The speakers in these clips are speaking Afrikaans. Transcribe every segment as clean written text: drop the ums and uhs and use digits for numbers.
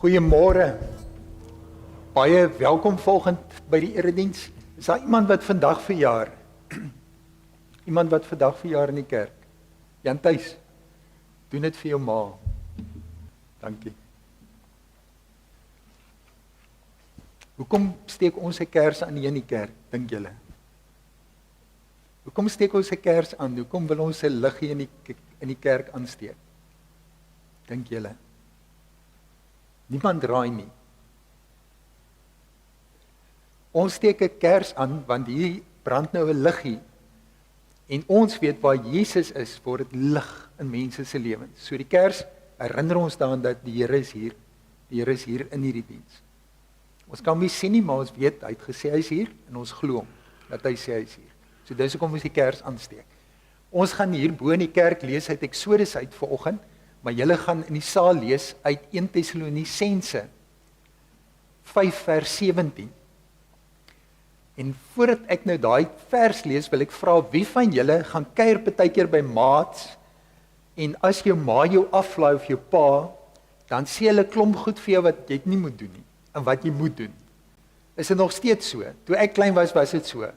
Goeiemôre. Baie welkom volgend by die erediens. Is daar iemand wat vandag verjaar? Iemand wat vandag verjaar in die kerk? Jan Thuis, doen dit vir jou ma. Dankie. Hoekom steek ons 'n kers aan hier in die kerk, dink julle? Hoekom steek ons 'n kers aan? Hoekom wil ons 'n lig hier in die kerk aansteek? Dink julle? Niemand raai nie. Ons steek 'n kers aan want hier brand nou 'n liggie. En ons weet waar Jesus is, word dit lig in mense se lewens. So die kers herinner ons daaraan dat die Here is hier. Die Here is hier in hierdie diens. Ons kan nie sien nie, maar ons weet hy het gesê hy is hier en ons glo hom dat hy sê hy is hier. So dis hoekom ons die kers aansteek. Ons gaan hier bo in die kerk lees uit Eksodus uit vanoggend, maar julle gaan in die saal lees uit 1 Tessalonisense 5 vers 17. En voordat ek nou daai vers lees, wil ek vra wie van julle gaan kuier partykeer by maats en as jou ma jou aflaai of jou pa, dan sê hulle klomp goed vir jou wat jy nie moet doen nie en wat jy moet doen. Is dit nog steeds so? Toe ek klein was dit so.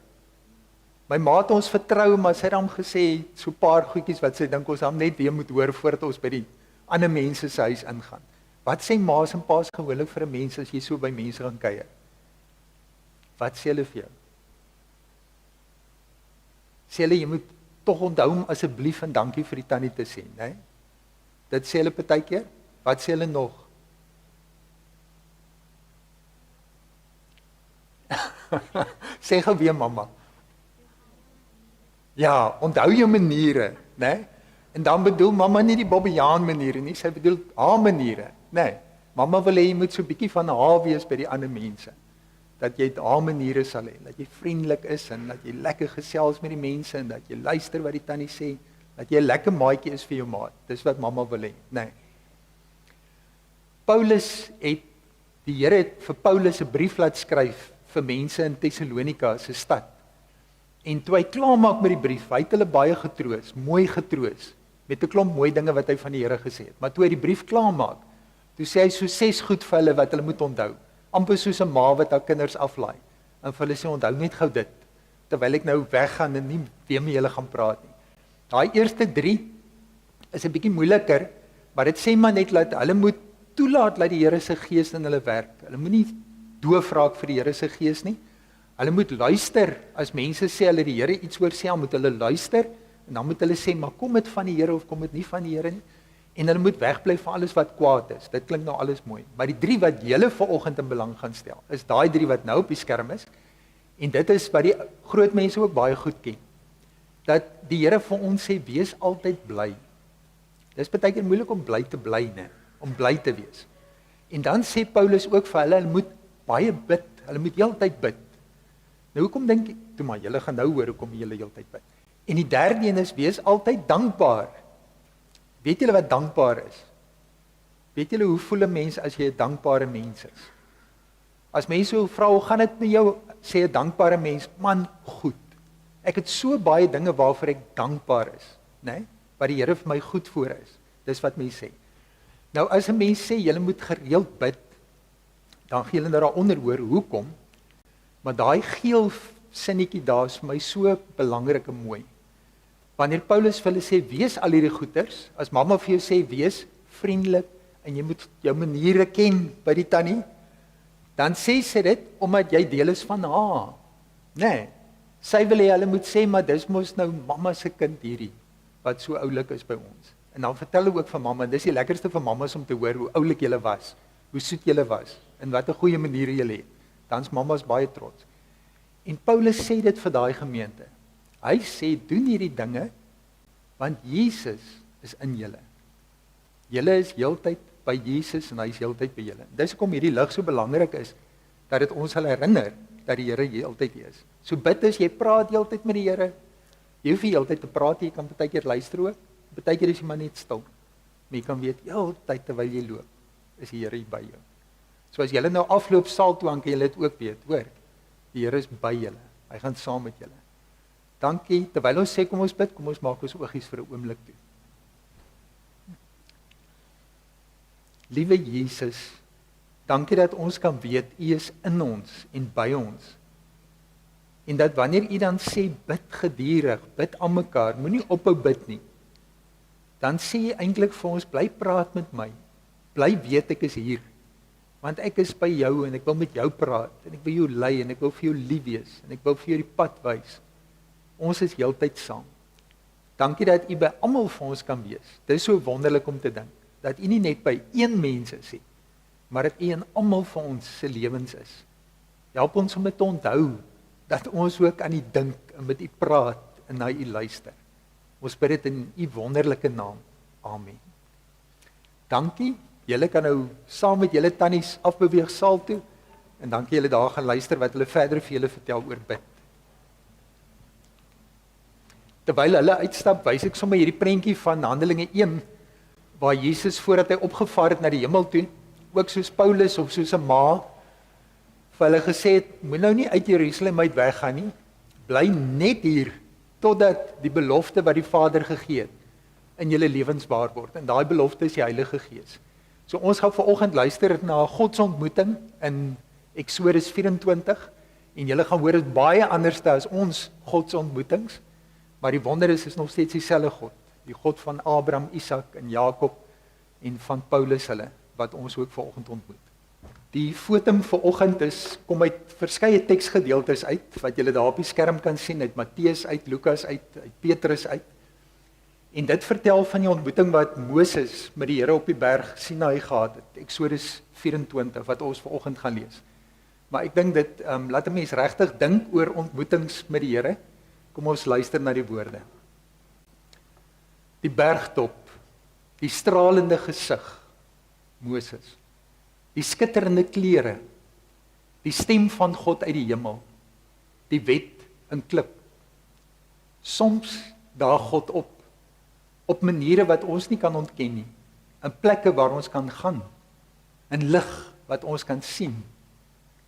My ma het ons vertrou, maar sy het hom gesê so 'n paar goedjies wat sy dink ons hom net weer moet hoor voordat ons by die ander mense se huis ingaan. Wat sê ma's en pa's gewoonlik vir 'n mens as jy so by mense gaan kuier? Wat sê hulle vir jou? Sê hulle jy moet tog onthou om asseblief en dankie vir die tannie te sê, né? Dit sê hulle partykeer. Wat sê hulle nog? Sê gou weer mamma. Ja, onthou jou maniere, né? En dan bedoel mamma nie die Bobbejaan maniere nie, sy bedoel haar maniere, né? Mamma wil hê jy moet so 'n bietjie van haar wees by die ander mense. Dat jy haar maniere sal hê, dat jy vriendelik is en dat jy lekker gesels met die mense en dat jy luister wat die tannie sê, dat jy 'n lekker maatjie is vir jou maat. Dis wat mamma wil hê, né? Die Here het vir Paulus 'n brief laat skryf vir mense in Tessalonika se stad. En toe hy klaarmaak met die brief, hy het hulle baie getroos, mooi getroos, met 'n klomp mooi dinge wat hy van die Here gesê het. Maar toe hy die brief klaarmaak, toe sê hy so 6 goed vir hulle wat hulle moet onthou. Amper soos 'n ma wat haar kinders aflaai. En vir hulle sê, onthou net gou dit, terwyl ek nou weggaan en nie weer met julle gaan praat nie. Daai eerste 3 is 'n bietjie moeiliker, maar dit sê maar net dat hulle moet toelaat dat die Here se Gees in hulle werk. Hulle moenie doof raak vir die Here se Gees nie. Hulle moet luister. As mense sê hulle die Here iets hoor sê, dan moet hulle luister en dan moet hulle sê, maar kom dit van die Here of kom dit nie van die Here nie? En hulle moet wegbly van alles wat kwaad is. Dit klink nou alles mooi. Maar die 3 wat julle vanoggend in belang gaan stel, is daai 3 wat nou op die skerm is. En dit is wat die groot mense ook baie goed ken. Dat die Here vir ons sê, wees altyd bly. Dis baie keer moeilik om bly te bly, né? Om bly te wees. En dan sê Paulus ook vir hulle moet baie bid. Hulle moet heeltyd bid. Nou hoekom dink ek, toe maar julle gaan nou hoor hoekom julle heeltyd bid. En die derde een is wees altyd dankbaar. Weet julle wat dankbaar is? Weet julle hoe voel 'n mens as jy 'n dankbare mens is? As mense so vra, hoe gaan dit met jou? Sê 'n dankbare mens, man, goed. Ek het so baie dinge waarvoor ek dankbaar is, né? Wat die Here vir my goed voor is. Dis wat mense sê. Nou as 'n mens sê jy moet gereeld bid, dan gee hulle nou daaronder hoor hoekom. Maar daai geel sinnetjie daar is vir my so belangrik en mooi. Wanneer Paulus vir hulle sê wees al hierdie goeters, as mamma vir jou sê wees vriendelik en jy moet jou maniere ken by die tannie, dan sê sy dit omdat jy deel is van haar. Nee. Sy wil hê hulle moet sê maar dis mos nou mamma se kind hierdie wat so oulik is by ons. En dan vertel hulle ook van mamma, en dis die lekkerste van mammas om te hoor hoe oulik julle was, hoe soet julle was en wat 'n goeie maniere julle het. Dan's mammas baie trots. En Paulus sê dit vir daai gemeente. Hy sê doen hierdie dinge want Jesus is in julle. Julle is heeltyd by Jesus en hy is heeltyd by julle. Dis hoekom hierdie lig so belangrik is dat dit ons sal herinner dat die Here heeltyd hier is. So bid as jy praat heeltyd met die Here. Jy hoef nie heeltyd te praat, jy kan baie keer luister ook. Baie keer is jy maar net stil. Maar jy kan weet heeltyd terwyl jy loop, is die Here by jou. So as julle nou afloop saal toe, dan kan julle dit ook weet, hoor. Die Here is by julle. Hy gaan saam met julle. Dankie. Terwyl ons sê kom ons bid, kom ons maak ons oogies vir 'n oomblik toe. Liewe Jesus, dankie dat ons kan weet U is in ons en by ons. En dat wanneer U dan sê bid gedurig, bid aan mekaar, moenie ophou bid nie. Dan sê jy eintlik vir ons, bly praat met my. Bly weet ek is hier. Want ek is by jou en ek wil met jou praat en ek wil jou lei en ek wil vir jou lief wees en ek wil vir jou die pad wys. Ons is heeltyd saam. Dankie dat U by almal vir ons kan wees. Dit is so wonderlik om te dink dat U nie net by een mens is nie, maar dat U in almal van ons se lewens is. Help ons om dit te onthou dat ons ook aan U dink en met U praat en na U luister. Ons bid dit in U wonderlike naam. Amen. Dankie. Julle kan nou saam met julle tannies afbeweeg saal toe en dankie julle daar gaan luister wat hulle verder vir julle vertel oor bid. Terwyl hulle uitstap, wys ek sommer hierdie prentjie van Handelinge 1 waar Jesus voordat hy opgevaar het na die hemel toe, ook soos Paulus of soos 'n ma vir hulle gesê het, moet nou nie uit Jerusalem uit weggaan nie. Bly net hier totdat die belofte wat die Vader gegee het in julle lewens waar word. En daai belofte is die Heilige Gees. So ons gaan vanoggend luister na 'n godsontmoeting in Eksodus 24 en julle gaan hoor dit baie anders as ons godsontmoetings, maar die wonder is nog steeds dieselfde God, die God van Abraham, Isak en Jakob en van Paulus hulle wat ons ook vanoggend ontmoet. Die fotum vanoggend kom uit verskeie teksgedeeltes uit wat julle daar op die skerm kan sien, uit Matteus uit, Lukas uit Petrus uit. En dit vertel van die ontmoeting wat Moses met die Here op die berg Sinaï gehad het, Eksodus 24 wat ons vanoggend gaan lees. Maar ek dink dit laat 'n mens regtig dink oor ontmoetings met die Here. Kom ons luister na die woorde. Die bergtop, die stralende gesig, Moses. Die skitterende klere, die stem van God uit die hemel, die wet in klip. Soms daag God op maniere wat ons nie kan ontken nie, in plekke waar ons kan gaan, in lig wat ons kan sien,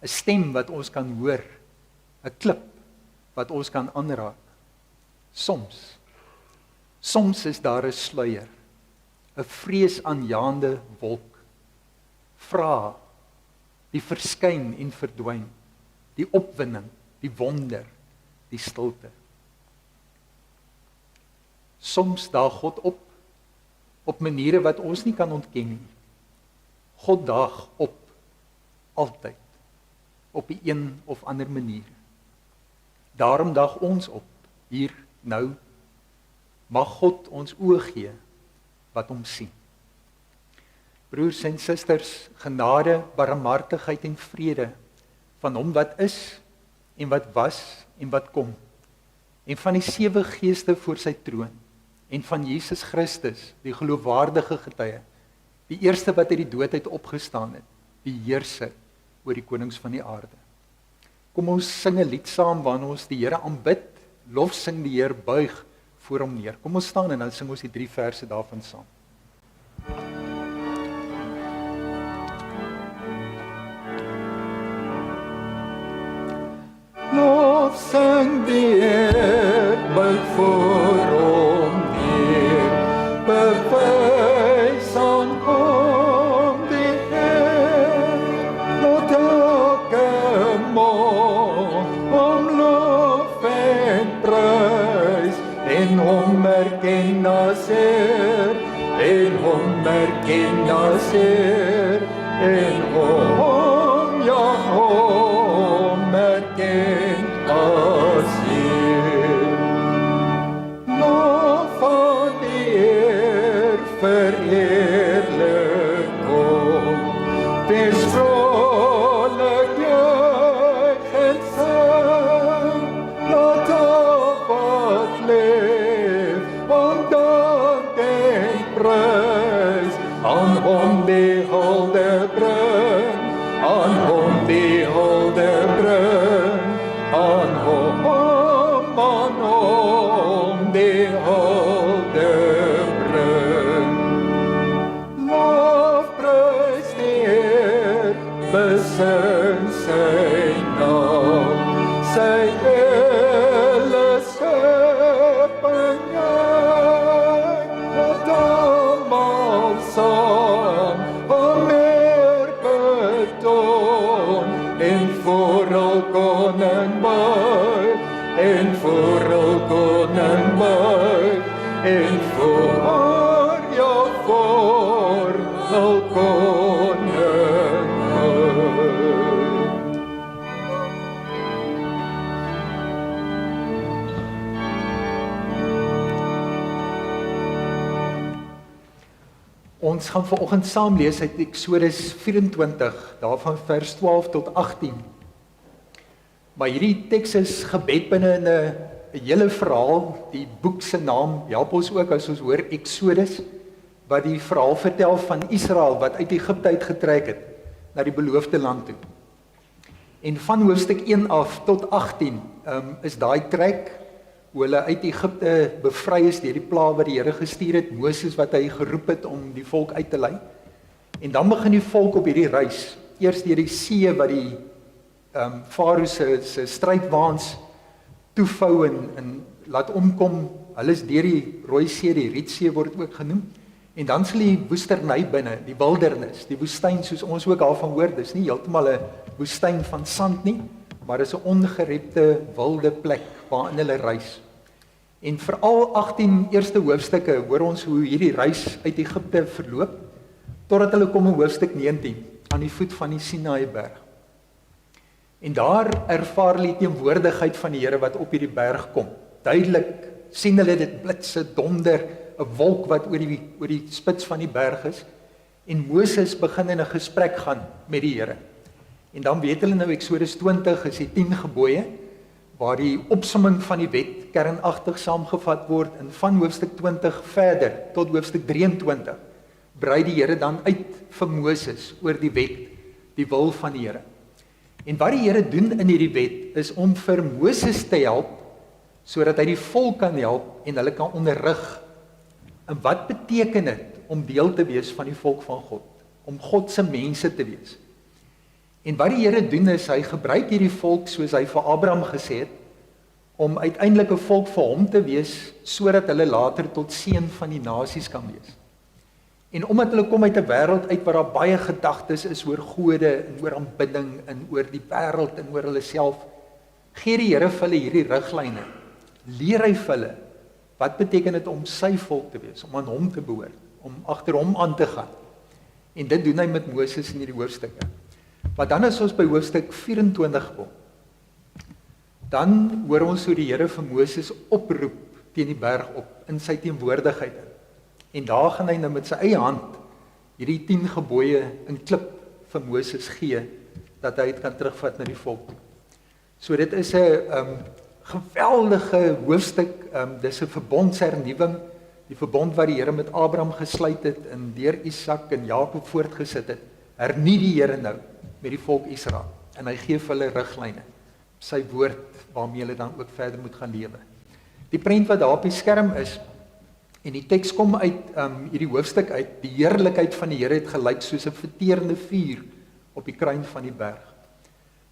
'n stem wat ons kan hoor, 'n klip wat ons kan aanraak. Soms is daar 'n sluier, 'n vreesaanjaende wolk. Vra, die verskyn en verdwyn, die opwinding, die wonder, die stilte. Soms daag God op maniere wat ons nie kan ontken nie. God daag op, altyd, op die een of ander manier. Daarom daag ons op, hier, nou. Mag God ons oë gee, wat hom sien. Broers en susters, genade, barmhartigheid en vrede, van hom wat is, en wat was, en wat kom, en van die 7 geeste voor sy troon, en van Jesus Christus, die geloofwaardige getuie, die eerste wat uit die dood uit opgestaan het, die heerser oor die konings van die aarde. Kom ons sing 'n lied saam waarin ons die Here aanbid, lof sing die Heer, buig voor hom neer. Kom ons staan en dan sing ons die 3 verse daarvan saam. Lof sing die Heer, buig voor hom neer, bewys aan hom die Heer, laat elke mond hom lof en prys, en hom erken as Heer, en hom erken as Heer, en hom, ja hom erken as Heer. Lof aan die Heer, verheerlik hom, wees vrolik, juich en sing, laat al wat leef, hom dank en prys, aan hom die hulde bring, aan hom die hulde bring, aan hom die hulde bring. Lofprys die Heer, besing sy naam, sy hele skepping juig, laat almal saam hom eer betoon, en voor al koning buig, en voor al koning buig, en voor al koning buig. Ons gaan vanoggend saam lees uit Eksodus 24, daarvan vers 12 tot 18. Maar hierdie teks is gebed binne in 'n hele verhaal. Die boek se naam help ons ook as ons hoor Eksodus, wat die verhaal vertel van Israel wat uit Egipte uitgetrek het na die beloofde land toe. En van hoofstuk 1 af tot 18 is daai trek hoe hulle uit Egipte bevry is deur die plaag wat die Here gestuur het, Moses wat hy geroep het om die volk uit te lei. En dan begin die volk op hierdie reis, eers deur die see wat die Farao se strydwaans toevou en laat omkom. Hulle is deur die Rooi See, die Rietsee word ook genoem. En dan sal die woesterny binne, die wildernis, die woestyn soos ons ook daarvan hoor, dis nie heeltemal 'n woestyn van sand nie, maar is 'n ongerepte wilde plek waarin hulle reis. En veral 18 eerste hoofstukke hoor ons hoe hierdie reis uit Egipte verloop, totdat hulle kom in hoofstuk 19 aan die voet van die Sinaïberg. En daar ervaar hulle die teenwoordigheid van die Here wat op hierdie berg kom. Duidelik sien hulle dit blitse, donder, 'n wolk wat oor die spits van die berg is. En Moses begin in 'n gesprek gaan met die Here. En dan weet hulle nou Eksodus 20 is die 10 gebooie, waar die opsomming van die wet kernagtig saamgevat word, en van hoofstuk 20 verder tot hoofstuk 23 brei die Here dan uit vir Moses oor die wet, die wil van die Here. En wat die Here doen in hierdie wet is om vir Moses te help, sodat hy die volk kan help en hulle kan onderrig. En wat beteken dit om deel te wees van die volk van God? Om God se mense te wees. En wat die Here doen is, hy gebruik hierdie volk soos hy vir Abraham gesê het, om uiteindelik 'n volk vir hom te wees, sodat hulle later tot seën van die nasies kan wees. En omdat hulle kom uit 'n wêreld uit waar daar baie gedagtes is oor gode en oor aanbidding en oor die wêreld en oor hulle self, gee die Here vir hulle hierdie riglyne. Leer hy vir hulle wat beteken dit om sy volk te wees, om aan hom te behoort, om agter hom aan te gaan. En dit doen hy met Moses in hierdie hoofstukke. Maar dan as ons by hoofstuk 24 kom, dan hoor ons hoe die Here vir Moses oproep teen die berg op, in sy teenwoordigheid. En daar gaan hy nou met sy eie hand hierdie 10 gebooie in klip vir Moses gee, dat hy dit kan terugvat na die volk. So dit is 'n geweldige hoofstuk, dis 'n verbondshernuwing, die verbond wat die Here met Abraham gesluit het en deur Isak en Jakob voortgesit het, hernie die Here nou met die volk Israel. En hy gee vir hulle riglyne, sy woord waarmee hulle dan ook verder moet gaan lewe. Die prent wat daar op die skerm is, en die teks kom uit hierdie hoofstuk uit, die heerlikheid van die Here het gelyk soos 'n verterende vuur op die kruin van die berg.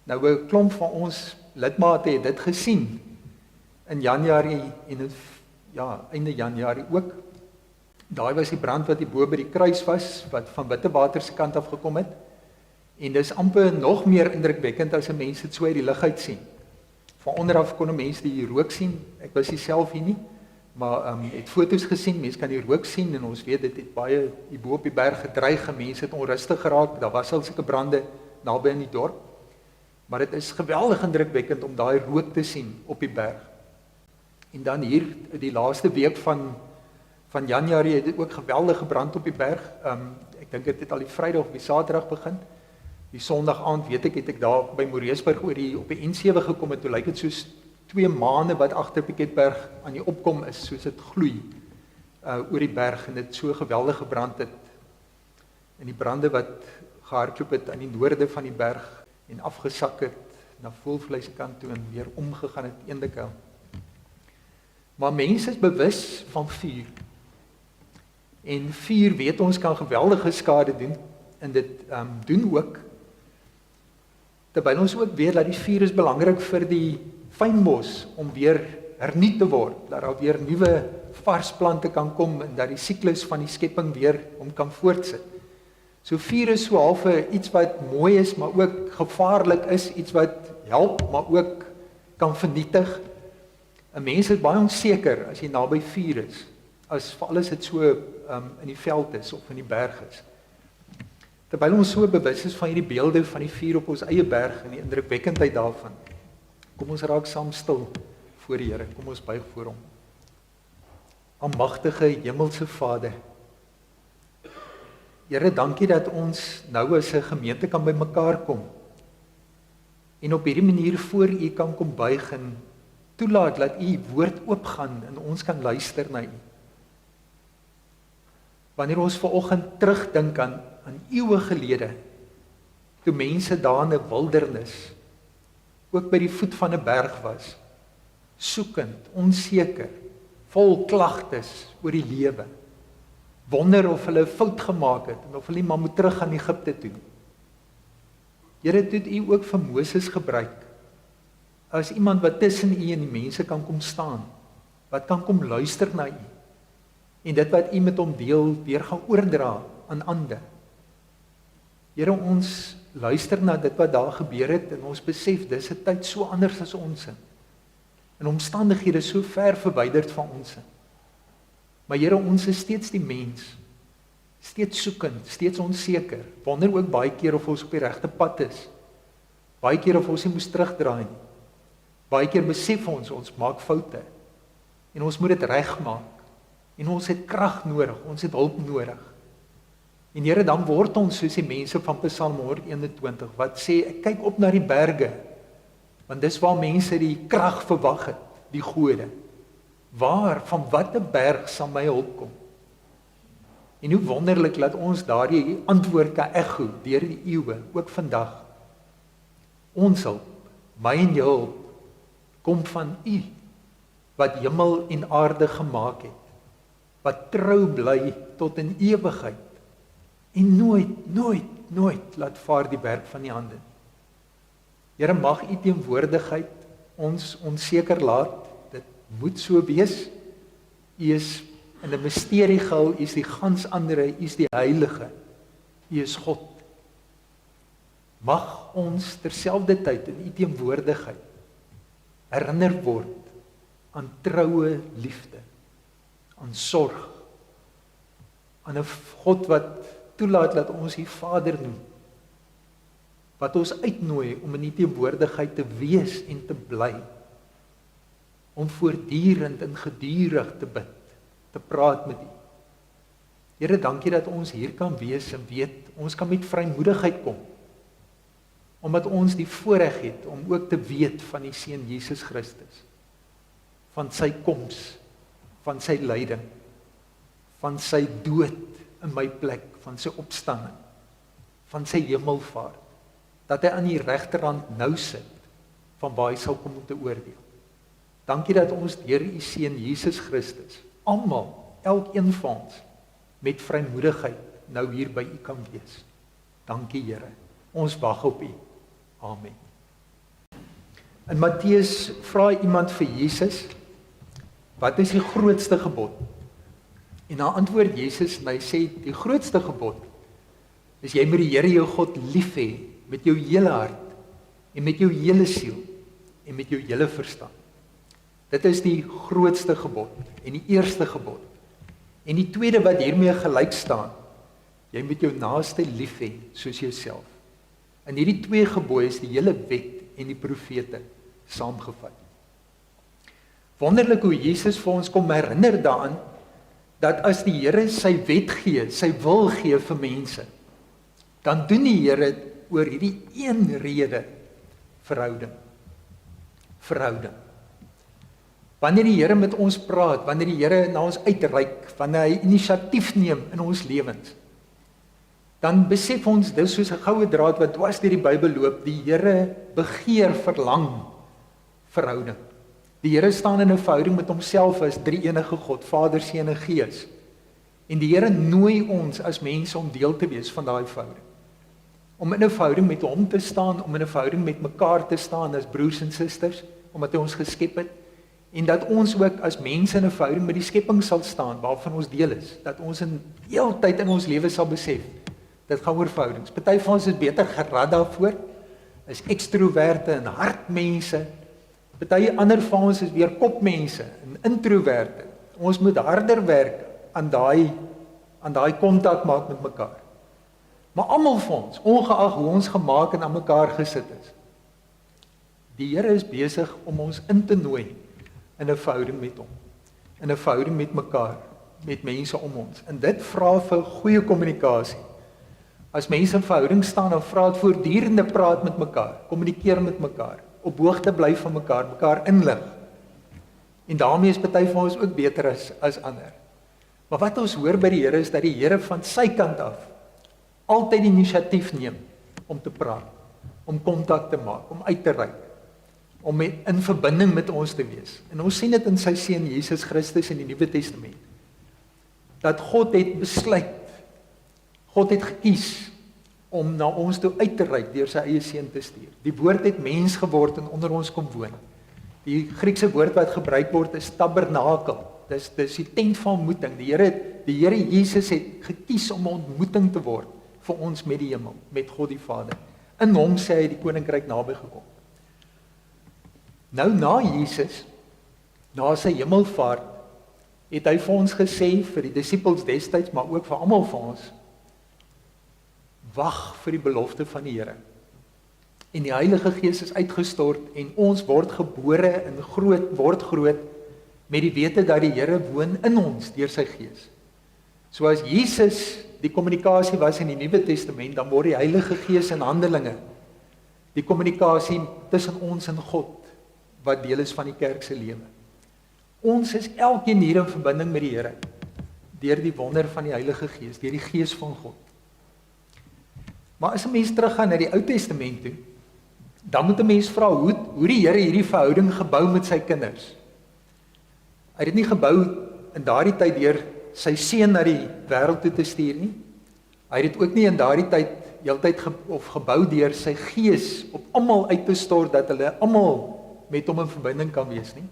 Nou 'n klomp van ons lidmate het dit gesien in Januarie en einde Januarie ook. Daai was die brand wat hier bo by die kruis was, wat van Wittewater se kant af gekom het. En dis amper nog meer indrukwekkend as 'n mens dit so uit die lug uit sien. Van onder af kon mense die rook sien. Ek was nie self hier nie, maar het foto's gesien, mense kan die rook sien en ons weet dit het baie hier bo op die berg gedreig, mense het onrustig geraak, daar was al sulke brande naby in die dorp. Maar dit is geweldig indrukwekkend om daai rook te sien op die berg. En dan hier, die laaste week van Januarie, het dit ook geweldige brand op die berg. Ek dink dit het al die Vrydag of die Saterdag begin. Die Sondag aand, weet ek, het ek daar by Moreesburg op die N7 gekom en toe lyk dit soos 2 maane wat agter Piketberg aan die opkom is, soos dit gloei oor die berg en dit so geweldig gebrand het. En die brande wat gehardloop het aan die noorde van die berg en afgesak het na Voelvlei se kant toe en weer omgegaan het Eendekuil. Maar mense is bewus van vuur. En vuur, weet ons, kan geweldige skade doen en dit doen ook. Terwyl ons ook weet dat die vuur is belangrik vir die fynbos om weer hernuut te word, dat daar weer nuwe vars plante kan kom en dat die siklus van die skepping weer om kan voortsit. So vuur is so half iets wat mooi is, maar ook gevaarlik is, iets wat help, maar ook kan vernietig. 'n Mens is baie onseker as jy naby vuur is, as veral as dit so in die veld is of in die berg is. Terwyl ons so bewus is van hierdie beelde van die vuur op ons eie berg en die indrukwekkendheid daarvan, kom ons raak saam stil voor die Here, kom ons buig voor hom. Almagtige hemelse Vader, Here, dankie dat ons nou as 'n gemeente kan bymekaar kom en op hierdie manier voor U kan kom buig en toelaat dat U woord oopgaan en ons kan luister na U. Wanneer ons vanoggend terugdink aan eeue gelede, toe mense daar in 'n wildernis, ook by die voet van 'n berg was, soekend, onseker, vol klagtes oor die lewe, wonder of hulle fout gemaak het en of hulle maar moet terug aan Egipte toe. Here, het U ook vir Moses gebruik as iemand wat tussen U en die mense kan kom staan, wat kan kom luister na U en dit wat U met hom deel weer gaan oordra aan ander. Here, ons luister na dit wat daar gebeur het en ons besef dis 'n tyd so anders as ons en omstandighede so ver verwyderd van ons. Maar Here, ons is steeds die mens, steeds soekend, steeds onseker, wonder ook baie keer of ons op die regte pad is, baie keer of ons nie moes terugdraai nie, baie keer besef ons maak foute, en ons moet dit regmaak, en ons het krag nodig, ons het hulp nodig. En Here, dan word ons soos die mense van Psalm 121, wat sê, ek kyk op na die berge, want dis waar mense die krag verwag het, die gode. Waar, van watter berg sal my hulp kom? En hoe wonderlik dat ons daardie antwoord kan echo deur die eeue, ook vandag. Ons hulp, my en jou hulp, kom van U, wat hemel en aarde gemaak het, wat trou bly tot in ewigheid, en nooit laat vaar die werk van die hande. Here, mag U teenwoordigheid, ons onseker laat, dit moet so wees. U is in 'n misterie gehou, u is die gans andere, u is die heilige, u is God. Mag ons terselfdertyd in u teenwoordigheid herinner word aan troue liefde, aan sorg, aan 'n God wat toelaat dat ons u Vader noem, wat ons uitnooi om in die teenwoordigheid te wees en te bly, om voortdurend en gedurig te bid, te praat met u. Here, dankie dat ons hier kan wees en weet, ons kan met vrymoedigheid kom, omdat ons die voorreg het om ook te weet van die Seun Jesus Christus, van sy koms, van sy lyding, van sy dood in my plek, van sy opstanding, van sy hemelvaart, dat hy aan die regterhand nou sit, van waar hy sal kom om te oordeel. Dankie dat ons deur u Seun Jesus Christus, almal, elkeen van ons, met vrymoedigheid nou hier by u kan wees. Dankie Here, ons wag op u. Amen. In Matteus vra iemand vir Jesus, wat is die grootste gebod? En dan antwoord Jesus en hy sê, die grootste gebod is jy moet die Here jou God lief hê met jou hele hart en met jou hele siel en met jou hele verstand. Dit is die grootste gebod en die eerste gebod. En die tweede wat hiermee gelyk staan, jy moet jou naaste lief hê soos jouself. In hierdie twee gebooie is die hele wet en die profete saamgevat. Wonderlik hoe Jesus vir ons kom herinner daaraan, dat as die Here sy wet gee, sy wil gee vir mense, dan doen die Here oor hierdie een rede, verhouding. Wanneer die Here met ons praat, wanneer die Here na ons uitreik, wanneer hy inisiatief neem in ons lewens, dan besef ons, dis soos 'n goue draad wat dwars deur die Bybel loop, die Here begeer, verlang verhouding. Die Here staan in 'n verhouding met homself as drie-enige God, Vader, Seun en Gees. En die Here nooi ons as mense om deel te wees van daai verhouding. Om in 'n verhouding met hom te staan, om in 'n verhouding met mekaar te staan as broers en susters, omdat hy ons geskep het, en dat ons ook as mense in 'n verhouding met die skepping sal staan, waarvan ons deel is, dat ons in heeltyd in ons lewe sal besef, dit gaan oor verhoudings. Party van ons is beter gerad daarvoor, is ekstroverte en hartmense, party ander van ons is weer kopmense en introverte. Ons moet harder werk aan daai kontak maak met mekaar. Maar almal van ons, ongeag hoe ons gemaak en aan mekaar gesit is, die Here is besig om ons in te nooi in 'n verhouding met hom, in 'n verhouding met mekaar, met mense om ons. En dit vra vir goeie kommunikasie. As mense in verhouding staan, dan vra dit voortdurende praat met mekaar, kommunikeer met mekaar, op hoogte bly van mekaar inlig. En daarmee is party van ons ook beter as ander. Maar wat ons hoor by die Here is dat die Here van sy kant af altyd die inisiatief neem om te praat, om kontak te maak, om uit te reik, om in verbinding met ons te wees. En ons sien dit in sy Seun Jesus Christus in die Nuwe Testament. Dat God het besluit, God het gekies om na ons toe uit te reik deur sy eie Seun te stuur. Die woord het mens geword en onder ons kom woon. Die Griekse woord wat gebruik word is tabernakel. Dis die tent van ontmoeting. Die Here Jesus het gekies om 'n ontmoeting te word vir ons met die hemel, met God die Vader. In hom sê hy die koninkryk naby gekom. Nou na Jesus, na sy hemelvaart, het hy vir ons gesê, vir die disippels destyds, maar ook vir almal van ons, wag vir die belofte van die Here. En die Heilige Gees is uitgestort en ons word gebore en word groot met die wete dat die Here woon in ons deur sy Gees. So as Jesus die kommunikasie was in die Nuwe Testament, dan word die Heilige Gees in Handelinge die kommunikasie tussen ons en God, wat deel is van die kerk se lewe. Ons is elkeen hier in verbinding met die Here, deur die wonder van die Heilige Gees, deur die Gees van God. Maar as 'n mens teruggaan na die Ou Testament toe, dan moet 'n mens vra hoe die Here hierdie verhouding gebou met sy kinders. Hy het dit nie gebou in daardie tyd deur sy seun na die wêreld toe te stuur nie. Hy het dit ook nie in daardie tyd heeltyd gebou deur sy Gees op almal uit te stort, dat hulle almal met hom in verbinding kan wees nie.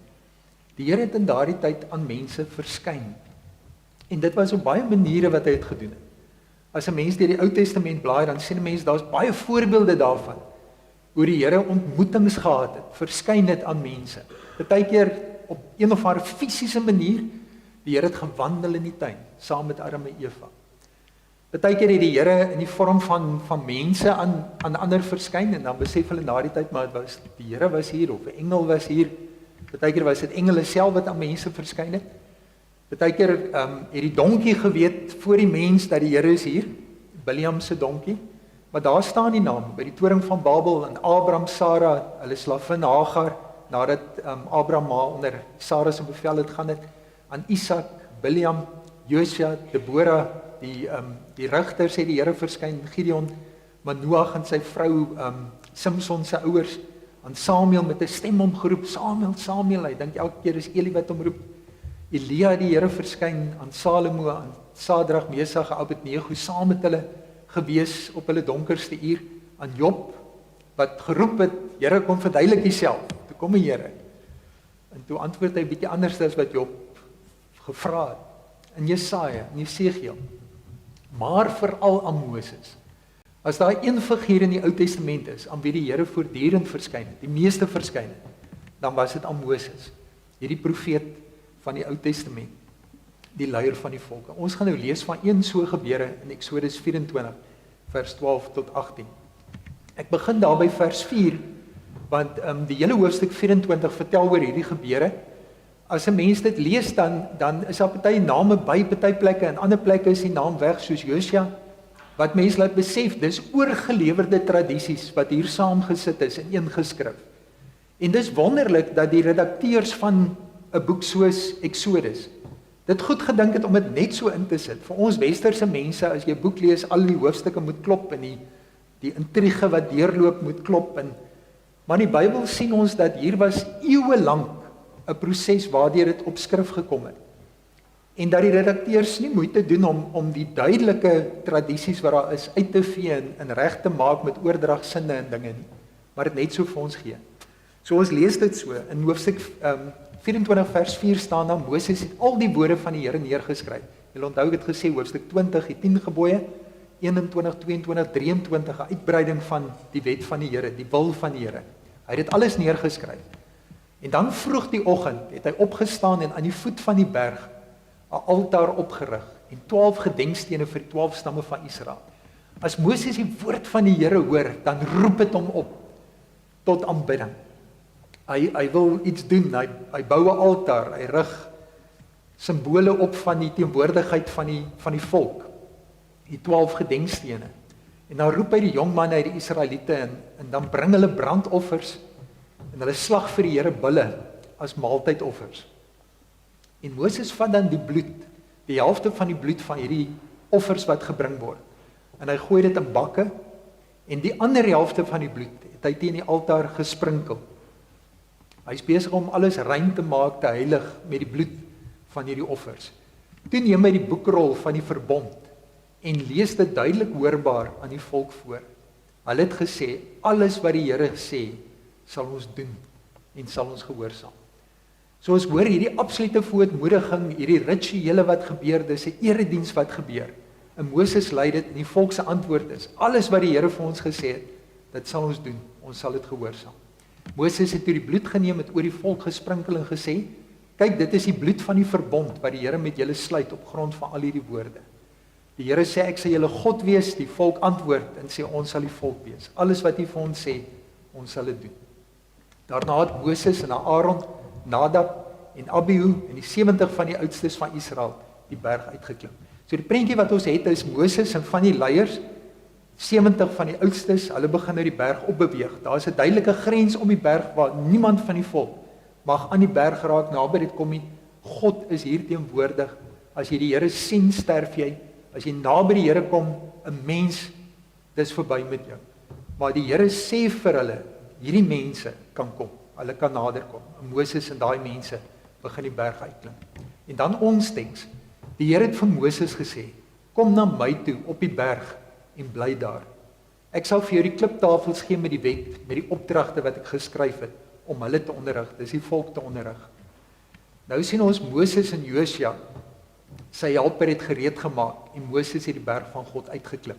Die Here het in daardie tyd aan mense verskyn. En dit was op baie maniere wat hy het gedoen het. As 'n mens deur die Ou Testament blaai, dan sien 'n mens daar's baie voorbeelde daarvan hoe die Here ontmoetings gehad het, verskyn het aan mense. Partykeer op een of ander fisiese manier, die Here het gewandel in die tuin saam met Adam en Eva. Partykeer het die Here in die vorm van mense aan ander verskyn en dan besef hulle na die tyd maar die Here was hier of 'n engel was hier. Partykeer was dit engele self wat aan mense verskyn het. Partykeer het die donkie geweet voor die mens dat die Here is hier, Biljam se donkie. Maar daar staan die naam by die toring van Babel en Abraham, Sara, hulle slavin Hagar, nadat Abraham maar onder Sara se bevel het gaan het, aan Isak, Biljam, Josua, Deborah, die rigters het die Here verskyn, Gideon, Manoag en sy vrou, Simson se ouers, aan Samuel met 'n stem hom geroep, Samuel, Samuel, hy dink elke keer is Eli wat hom roep. Elia het die Here verskyn aan Salomo, aan Sadrag, Mesach, Abednego, saam met hulle gewees op hulle donkerste uur, aan Job, wat geroep het, Here kom verduidelik Uself, toe kom die Here. En toe antwoord hy bietjie anders as wat Job gevra het, in Jesaja, in Jesegiel, maar veral aan Moses. As daar een figuur in die Ou Testament is, aan wie die Here voortdurend verskyn het, die meeste verskyn het, dan was dit aan Moses, hierdie profeet van die Ou Testament, die leier van die volke. Ons gaan nou lees van een so gebeure in Eksodus 24, vers 12 tot 18. Ek begin daar by vers 4, want die hele hoofstuk 24 vertel oor hierdie gebeure. As 'n mens dit lees, dan is daar party name by party plekke, en ander plekke is die naam weg, soos Josua, wat mense laat besef, dis oorgelewerde tradisies, wat hier saamgesit is in een geskrif. En dis wonderlik dat die redakteurs van 'n boek soos Eksodus dit goed gedink het om dit net so in te sit. Vir ons westerse mense, as jy 'n boek lees, al die hoofstukke moet klop en die intrige wat deurloop moet klop. Maar in die Bybel sien ons dat hier was eeue lank 'n proses waardeur dit op skrif gekom het. En dat die redakteurs nie moeite doen om die duidelike tradisies wat daar is uit te vee en reg te maak met oordragsinne en dinge nie, maar dit net so vir ons gee. So ons lees dit so in hoofstuk 24 vers 4 staan dan, Moses het al die woorde van die Here neergeskryf. Julle onthou ek het gesê hoofstuk 20, die 10 gebooie, 21, 22, 23, 'n uitbreiding van die wet van die Here, die wil van die Here. Hy het dit alles neergeskryf. En dan vroeg die oggend het hy opgestaan en aan die voet van die berg 'n altaar opgerig en 12 gedenkstene vir die 12 stamme van Israel. As Moses die woord van die Here hoor, dan roep dit hom op tot aanbidding. Hy wil iets doen, hy bou 'n altaar, hy rig simbole op van die teenwoordigheid van die volk, die 12 gedenkstene. En dan roep hy die jong manne uit die Israeliete en dan bring hulle brandoffers en hulle slag vir die Here bulle as maaltydoffers. En Moses vat dan die bloed, die helfte van die bloed van hierdie offers wat gebring word, en hy gooi dit in bakke, en die ander helfte van die bloed het hy teen die altaar gesprinkel. Hy is besig om alles rein te maak, te heilig met die bloed van hierdie offers. Toe neem hy die boekrol van die verbond en lees dit duidelik hoorbaar aan die volk voor. Hulle het gesê, alles wat die Here sê, sal ons doen en sal ons gehoorsaam. So ons hoor hierdie absolute verootmoediging, hierdie rituele wat gebeur, dis 'n erediens wat gebeur. En Moses lei dit en die volk se antwoord is, alles wat die Here vir ons gesê het, dit sal ons doen, ons sal dit gehoorsaam. Moses het toe die bloed geneem, het oor die volk gesprinkel en gesê, kyk, dit is die bloed van die verbond wat die Here met julle sluit op grond van al hierdie woorde. Die Here sê, ek sal julle God wees, die volk antwoord en sê, ons sal die volk wees. Alles wat hy vir ons sê, ons sal dit doen. Daarna het Moses en Aaron, Nadab en Abihu en die 70 van die oudstes van Israel die berg uitgeklim. So die prentjie wat ons het is Moses en van die leiers, 70 van die oudstes, hulle begin nou die berg opbeweeg. Daar is 'n duidelike grens om die berg waar niemand van die volk mag aan die berg raak, naby dit kom nie. God is hier teenwoordig. As jy die Here sien, sterf jy. As jy naby die Here kom, 'n mens, dis verby met jou. Maar die Here sê vir hulle, hierdie mense kan kom. Hulle kan nader kom. En Moses en daai mense begin die berg uitklim. En dan ons teks. Die Here het vir Moses gesê, kom na my toe op die berg en bly daar. Ek sal vir jou die kliptafels gee met die wet, met die opdragte wat ek geskryf het, om hulle te onderrig, dis die volk te onderrig. Nou sien ons Moses en Josua, sy helper het gereed gemaak en Moses het die berg van God uitgeklim.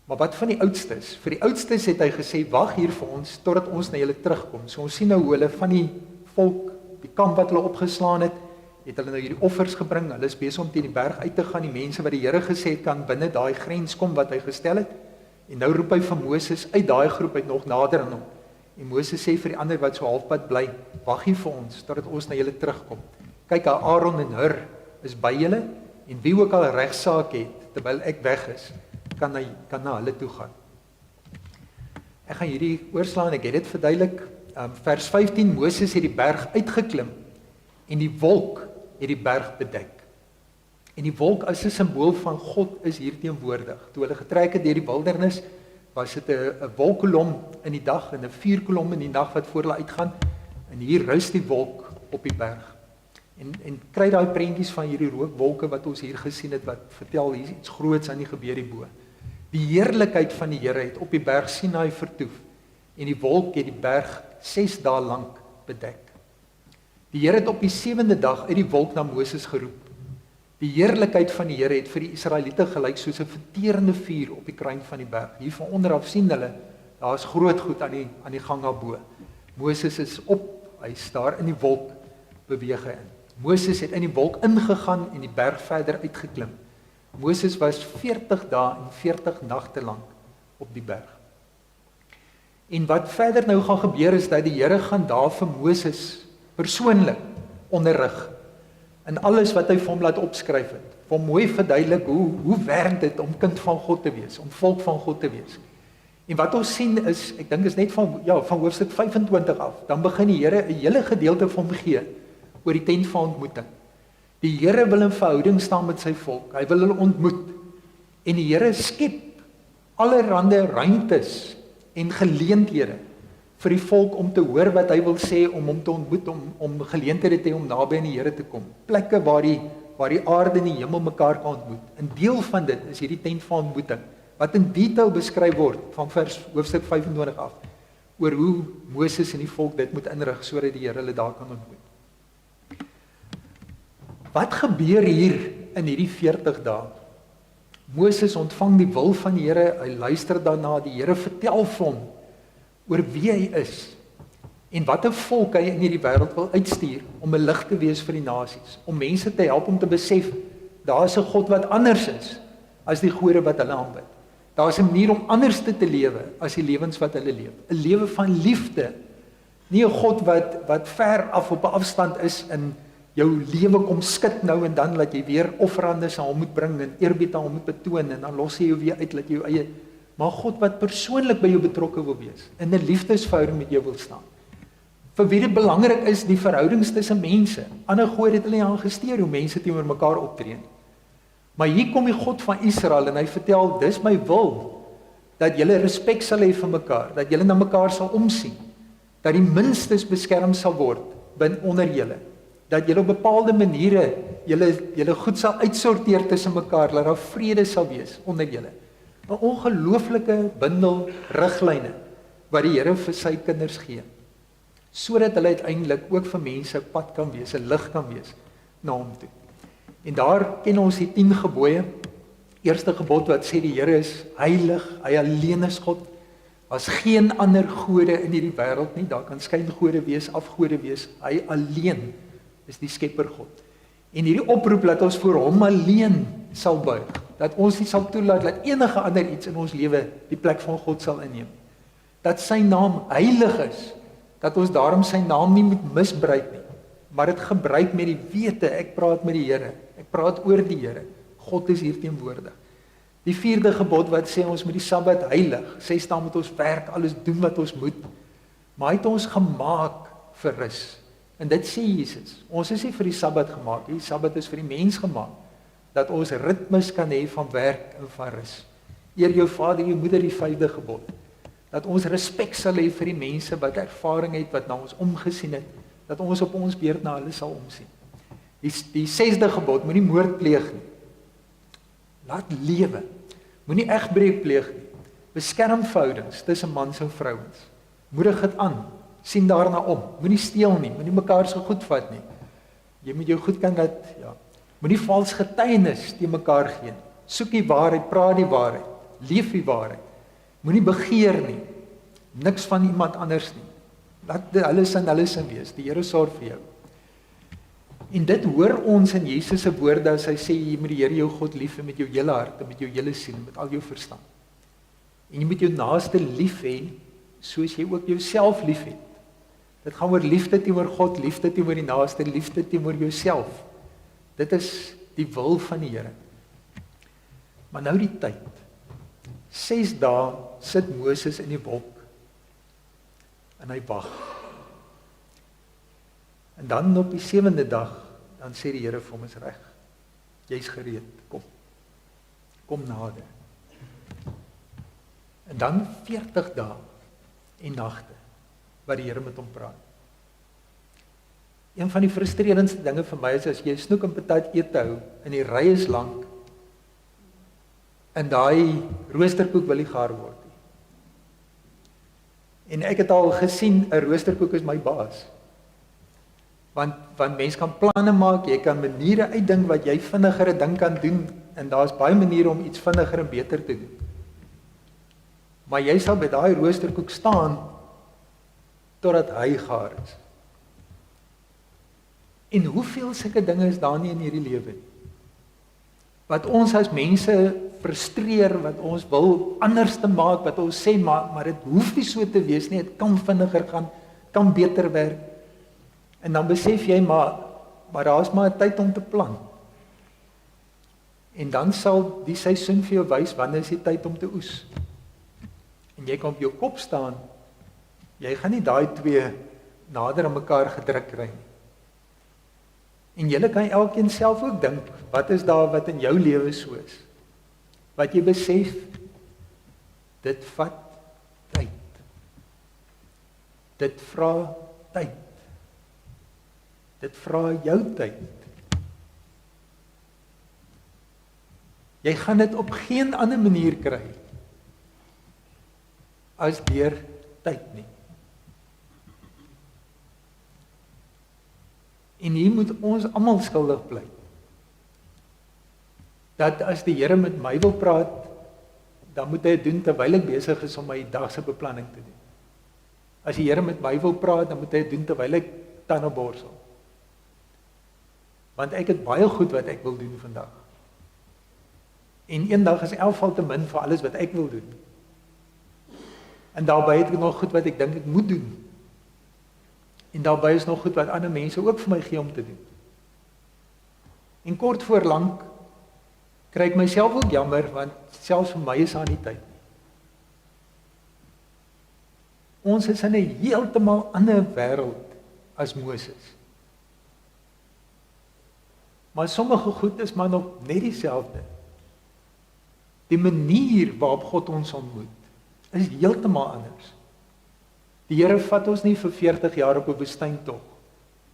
Maar wat van die oudstes? Vir die oudstes het hy gesê, wag hier vir ons totdat ons na julle terugkom. So ons sien nou hoe hulle van die volk, die kamp wat hulle opgeslaan het hulle nou hierdie offers gebring. Hulle is besig om teen die berg uit te gaan. Die mense wat die Here gesê het kan binne daai grens kom wat hy gestel het. En nou roep hy vir Moses uit daai groep uit nog nader aan hom. En Moses sê vir die ander wat so halfpad bly, wag hier vir ons totdat ons na julle terugkom. Kyk, Aaron en Hur is by julle en wie ook al regsaak het terwyl ek weg is, kan na hulle toe gaan. Ek gaan hierdie oorslaan, ek het dit verduidelik. Vers 15, Moses het die berg uitgeklim en die wolk het die berg bedek. En die wolk as 'n simbool van God is hier teenwoordig. Toe hulle getrek het deur die wildernis, was dit 'n wolkkolom in die dag en 'n vuurkolom in die nag wat voor hulle uitgaan. En hier rus die wolk op die berg. En kry daai prentjies van hierdie rookwolke wat ons hier gesien het, wat vertel hier iets groots aan die gebeur hierbo. Die heerlikheid van die Here het op die berg Sinaï vertoef en die wolk het die berg 6 dae lank bedek. Die Here het op die 7de dag uit die wolk na Moses geroep. Die heerlikheid van die Here het vir die Israeliete gelyk soos 'n verterende vuur op die kruin van die berg. Hier van onderaf sien hulle, daar is groot goed aan die gang daarbo. Moses is op, hy staar in die wolk, beweeg hy in. Moses het in die wolk ingegaan en die berg verder uitgeklim. Moses was 40 dae en 40 nagte lank op die berg. En wat verder nou gaan gebeur is dat die Here gaan daar vir Moses persoonlik onderrig in alles wat hy vir hom laat opskryf het. Vir hom mooi verduidelik hoe werk dit om kind van God te wees, om volk van God te wees. En wat ons sien is, ek dink is net van hoofstuk 25 af, dan begin die Here 'n hele gedeelte vir hom gee oor die tent van ontmoeting. Die Here wil in verhouding staan met sy volk. Hy wil hulle ontmoet. En die Here skep allerhande ruimtes en geleenthede vir die volk om te hoor wat hy wil sê, om hom te ontmoet, om geleenthede te hê om naby aan die Here te kom. Plekke waar die aarde en die hemel mekaar kan ontmoet. 'n Deel van dit is hierdie tent van ontmoeting, wat in detail beskryf word van hoofstuk 25 af, oor hoe Moses en die volk dit moet inrig sodat die Here hulle daar kan ontmoet. Wat gebeur hier in hierdie 40 dae? Moses ontvang die wil van die Here, hy luister daarna, die Here vertel vir hom oor wie hy is en wat 'n volk hy in hierdie wêreld wil uitstuur om 'n lig te wees vir die nasies, om mense te help om te besef, daar is 'n God wat anders is as die gode wat hulle aanbid. Daar is 'n manier om anders te lewe as die lewens wat hulle leef. 'n Lewe van liefde, nie 'n God wat ver af op 'n afstand is en jou lewe kom skit nou en dan, laat jy weer offerandes aan hom moet bring en eerbied aan hom moet betoon en dan los hy jou weer uit, laat jy jou eie, maar God wat persoonlik by jou betrokke wil wees, in 'n liefdesverhouding met jou wil staan. Vir wie dit belangrik is, die verhoudings tussen mense. Ander gode het hulle nie aangesteer hoe mense teenoor mekaar optree. Maar hier kom die God van Israel en hy vertel, dis my wil, dat julle respek sal hê vir mekaar, dat julle na mekaar sal omsien, dat die minstes beskerm sal word onder julle, dat julle op bepaalde maniere julle goed sal uitsorteer tussen mekaar, dat daar vrede sal wees onder julle. 'n Ongelooflike bundel riglyne wat die Here vir sy kinders gee, sodat hulle uiteindelik ook vir mense 'n pad kan wees, 'n lig kan wees na hom toe. En daar ken ons die 10 gebooie. Eerste gebod wat sê die Here is heilig, hy alleen is God. Daar's geen ander gode in hierdie wêreld nie, daar kan skyngode wees, afgode wees, hy alleen is die skepper God. En hierdie oproep dat ons voor hom alleen sal buig, dat ons nie sal toelaat dat enige ander iets in ons lewe die plek van God sal inneem. Dat sy naam heilig is, dat ons daarom sy naam nie moet misbruik nie, maar dit gebruik met die wete, ek praat met die Here, ek praat oor die Here, God is hier teenwoordig. Die 4de gebod wat sê ons moet die Sabbat heilig, 6 dae moet ons werk, alles doen wat ons moet, maar hy het ons gemaak vir rus. En dit sê Jesus, ons is nie vir die Sabbat gemaak, die Sabbat is vir die mens gemaak, dat ons ritmes kan hê van werk en van rus. Eer jou vader en jou moeder, die 5de gebod, dat ons respek sal hê vir die mense wat ervaring het, wat na ons omgesien het, dat ons op ons beurt na hulle sal omsien. Die 6de gebod, moenie moord pleeg nie. Laat lewe. Moenie egbreek pleeg nie. Beskerm verhoudings tussen mans en vrouens. Moedig dit aan. sien daarna om. Moenie steel nie, moenie mekaar se goed vat nie. Jy moet jou goed kan dat, moenie vals getuienis teen mekaar gee nie. Soek die waarheid, praat die waarheid, leef die waarheid. Moenie begeer nie, niks van iemand anders nie. Laat hulle sin wees, die Here sorg vir jou. En dit hoor ons in Jesus se woorde as hy sê, jy moet die Here jou God lief hê met jou hele hart, en met jou hele siel, en met al jou verstand. En jy moet jou naaste lief hê, soos jy ook jouself lief het. Dit gaan oor liefde teenoor God, liefde teenoor die naaste, liefde teenoor jouself. Dit is die wil van die Here. Maar nou die tyd. 6 dae sit Moses in die wolk. En hy wag. En dan op die 7de dag, dan sê die Here vir hom is reg. Jy's gereed, kom. Kom nader. En dan 40 dae en nagte wat die Here met hom praat. Een van die frustrerendste dinge vir my is as jy snoek en patat eet hou en die ry is lank en daai roosterkoek wil nie gaar word nie. En ek het al gesien 'n roosterkoek is my baas. Want mense kan planne maak, jy kan maniere uitdink wat jy vinniger 'n ding kan doen en daar's baie maniere om iets vinniger en beter te doen. Maar jy sal by daai roosterkoek staan totdat hy gaar is. En hoeveel sulke dinge is daar nie in hierdie lewe nie? Wat ons as mense frustreer, wat ons wil anders te maak, wat ons sê, maar dit hoef nie so te wees nie, dit kan vinniger gaan, kan beter werk. En dan besef jy, maar daar is maar 'n tyd om te plan. En dan sal die seisoen vir jou wys, wanneer is die tyd om te oes. En jy kan op jou kop staan, jy gaan nie daai twee nader aan mekaar gedruk kry nie. En julle kan elkeen self ook dink, wat is daar wat in jou lewe so is? Wat jy besef, dit vat tyd. Dit vra tyd. Dit vra jou tyd. Jy gaan dit op geen ander manier kry as deur tyd nie. En hier moet ons almal skuldig bly. Dat as die Here met my wil praat, dan moet hy dit doen terwyl ek besig is om my dagse beplanning te doen. As die Here met my wil praat, dan moet hy dit doen terwyl ek tande borsel. Want ek het baie goed wat ek wil doen vandag. En eendag is 11 val te min vir alles wat ek wil doen. En daarbey het ek nog goed wat ek dink ek moet doen. En daarbey is nog goed wat ander mense ook vir my gee om te doen. En kort voor lank kry ek myself ook jammer, want selfs vir my is daar nie tyd nie. Ons is in 'n heeltemal ander wêreld as Moses. Maar sommige goed is maar nog net dieselfde. Die manier waarop God ons ontmoet is heeltemal anders. Die Here vat ons nie vir 40 jaar op 'n woestyntog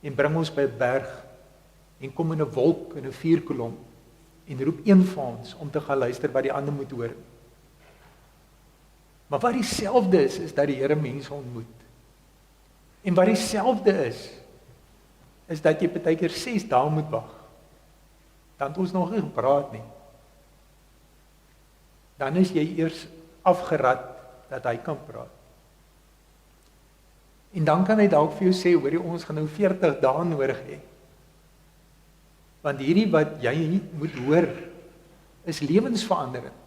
en bring ons by 'n berg en kom in 'n wolk en 'n vuurkolom en roep een van ons om te gaan luister wat die ander moet hoor. Maar wat dieselfde is dat die Here mense ontmoet. En wat dieselfde is dat jy partykeer 6 dae moet wag. Dan het ons nog nie gepraat nie. Dan is jy eers afgerad dat hy kan praat. En dan kan hy dalk vir jou sê, hoorie, ons gaan nou 40 dae nodig hê. Want hierdie wat jy moet hoor, is lewensveranderend.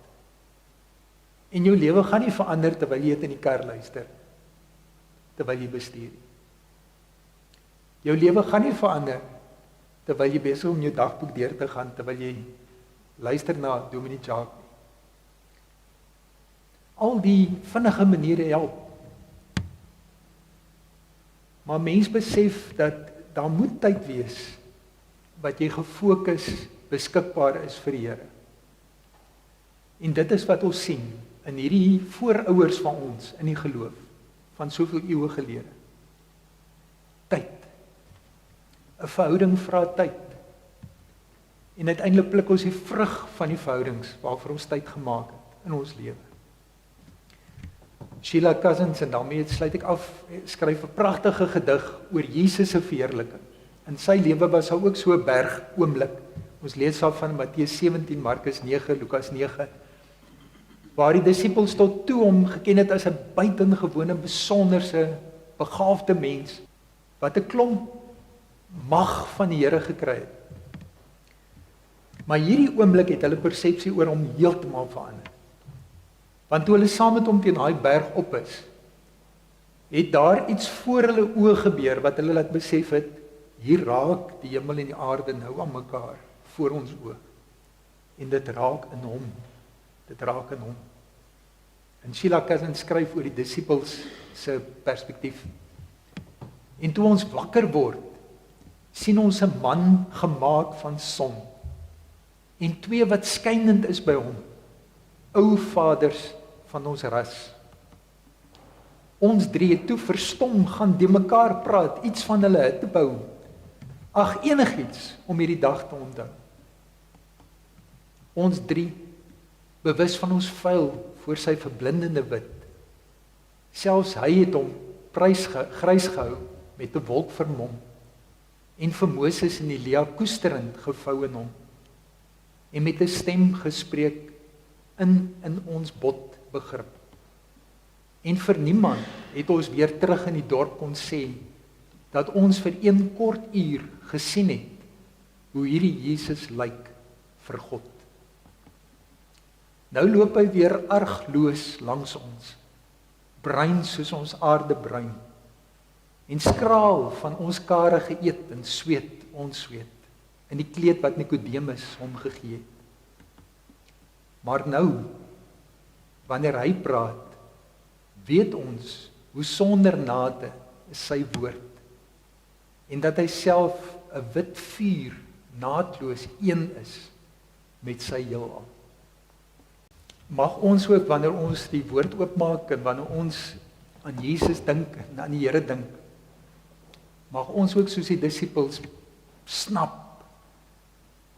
En jou lewe gaan nie verander terwyl jy dit in die kar luister, terwyl jy bestuur. Jou lewe gaan nie verander terwyl jy besig om jou dagboek deur te gaan, terwyl jy luister na Dominee Jacques. Al die vinnige maniere help. Maar mens besef dat daar moet tyd wees wat jy gefokus beskikbaar is vir die Here. En dit is wat ons sien in hierdie voorouers van ons in die geloof van soveel eeue gelede. Tyd. 'n Verhouding vra tyd. En uiteindelik pluk ons die vrug van die verhoudings waarvoor ons tyd gemaak het in ons lewe. Sheila Cousins, en daarmee sluit ek af, skryf 'n pragtige gedig oor Jesus se verheerliking. In sy lewe was daar ook so 'n berg oomblik. Ons lees af van Matteus 17, Markus 9, Lukas 9, waar die disippels tot toe hom geken het as 'n buitengewone besonderse, begaafde mens, wat 'n klomp mag van die Here gekry het. Maar hierdie oomblik het hulle persepsie oor hom heeltemal verander. Want toe hulle saam met hom teen daai berg op is, het daar iets voor hulle oë gebeur wat hulle laat besef het, hier raak die hemel en die aarde nou aan mekaar voor ons oë. En dit raak in hom. Dit raak in hom. En Sheila Cousins skryf oor die disippels se perspektief. En toe ons wakker word, sien ons 'n man gemaak van son. En twee wat skynend is by hom, ou vaders van ons ras. Ons drie het toe verstom gaan die mekaar praat, iets van hulle te bou. Ag, enigiets om hierdie dag te onthou. Ons drie, bewus van ons vuil voor sy verblindende wit. Selfs hy het hom grys gehou met 'n wolk vermom en vir Moses en Elia koesterend gevou in hom en met 'n stem gespreek in ons bot begrip. En vir niemand het ons weer terug in die dorp kon sê dat ons vir een kort uur gesien het hoe hierdie Jesus lyk vir God. Nou loop hy weer argloos langs ons, bruin soos ons aarde bruin, en skraal van ons karige eet en sweet ons sweet, in die kleed wat Nikodemus hom gegee het. Maar nou, wanneer hy praat, weet ons hoe sonder nade is sy woord, en dat hy self 'n wit vuur naadloos een is met sy heelal. Mag ons ook, wanneer ons die woord oopmaak en wanneer ons aan Jesus dink en aan die Here dink, mag ons ook soos die disippels snap,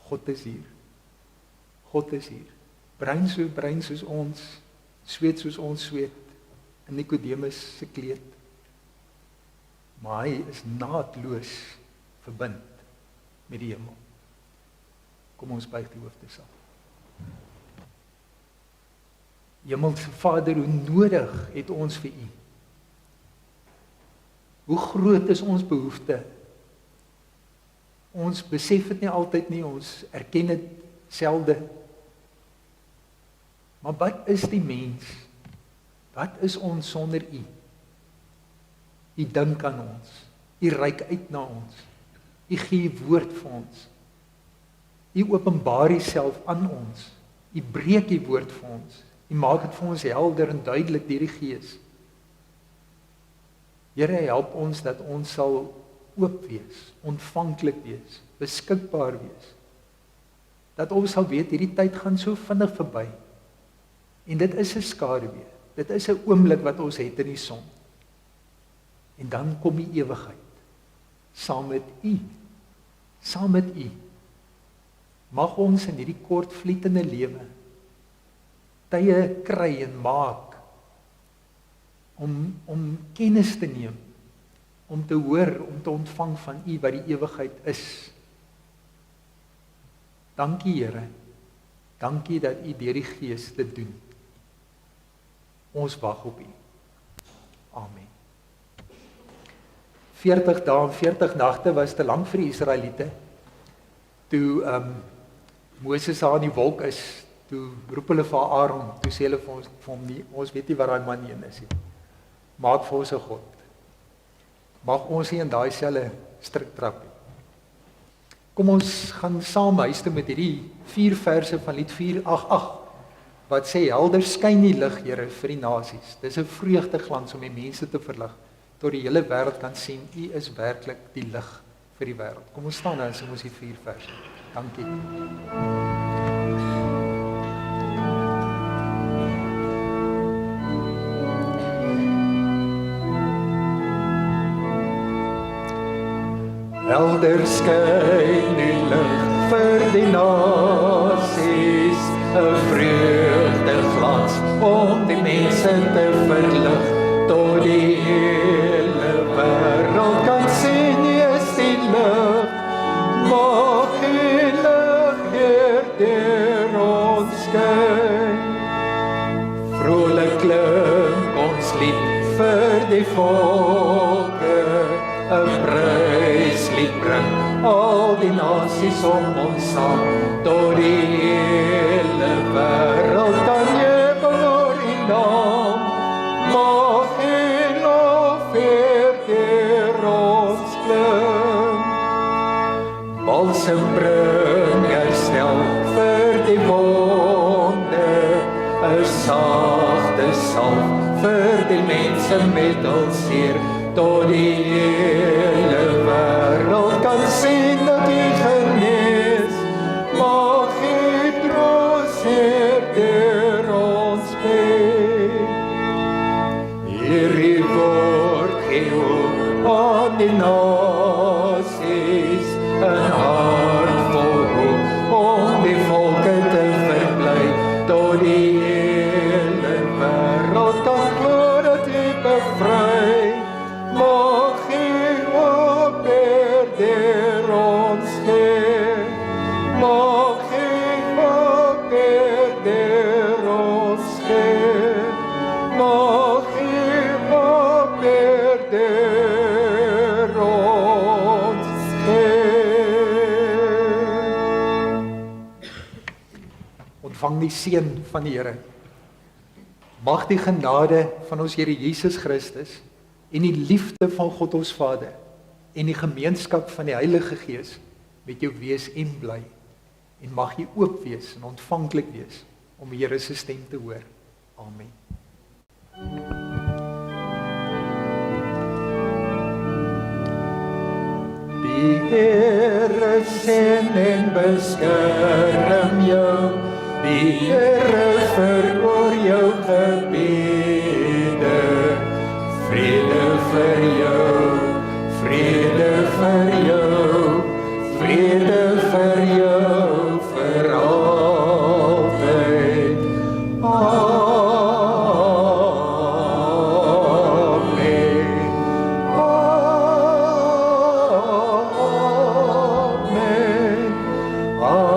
God is hier. God is hier. Bruin soos ons, sweet soos ons sweet, in Nikodemus se kleed. Maar hy is naadloos verbind met die hemel. Kom ons buig die hoofde saam. Hemelse Vader, hoe nodig het ons vir U? Hoe groot is ons behoefte? Ons besef dit nie altyd nie, ons erken dit selde. Maar wat is die mens? Wat is ons sonder U? U dink aan ons. U reik uit na ons. U gee U woord vir ons. U openbaar Uself aan ons. U breek U woord vir ons. U maak dit vir ons helder en duidelik deur die Gees. Here, help ons dat ons sal oop wees, ontvanklik wees, beskikbaar wees. Dat ons sal weet hierdie tyd gaan so vinnig verby. En dit is 'n skaduwee. Dit is 'n oomblik wat ons het in die son. En dan kom die ewigheid saam met U. Saam met U. Mag ons in hierdie kort vlietende lewe tye kry en maak om kennis te neem, om te hoor, om te ontvang van U wat die ewigheid is. Dankie Here. Dankie dat U deur die Gees dit doen. Ons wag op U. Amen. 40 dae en 40 nagte was te lank vir die Israeliete. Toe Moses daar in die wolk is, toe roep hulle vir Aaron, toe sê hulle vir hom nie, ons weet nie wat daai man een is nie. Maak vir ons 'n God. Mag ons nie in daai selfe strik trap nie. Kom ons gaan saam huis toe met hierdie 4 verse van lied 488 wat sê helder skyn die lig, Here, vir die nasies. Dis 'n vreugdeglans om die mense te verlig tot die hele wêreld kan sien U is werklik die lig vir die wêreld. Kom ons staan nou en sing ons die 4 verse. Dankie. Helder skyn die lig vir die nasies, 'n vreugdeglans om die mense te verlig. tot die hele wêreld kan sien U is die lig. Mag U lig deur ons skyn. Vrolik klink ons lied vir die volke, 'n pryslied bring al die nasies om ons saam, tot die hele wêreld kan jubel oor U naam. Mag U lof weer deur ons klink. Balsem bring herstel vir die wonde, 'n sagte salf vir die mense met al seer, tot die hele wêreld kan sien dat U genees. Mag U troos Heer deur ons bid. Heer, U woord gee hoop aan die nasies, 'n hart vol hoop om die volke te verbly, tot die hele wêreld kan glo dat U bevry. Mag U hoop weer deur ons gee. Mag U hoop weer deur ons gee. Mag U hoop weer deur ons gee. Ontvang die seën van die Here. Mag die genade van ons Here Jesus Christus en die liefde van God ons Vader en die gemeenskap van die Heilige Gees met jou wees en bly. En mag jy oop wees en ontvanklik wees om die Here se stem te hoor. Amen. Die Here seën en beskerm jou. Die Here verhoor jou gebede. Vrede vir jou, vrede vir jou, vrede vir jou vir altyd. Amen. Amen. Amen.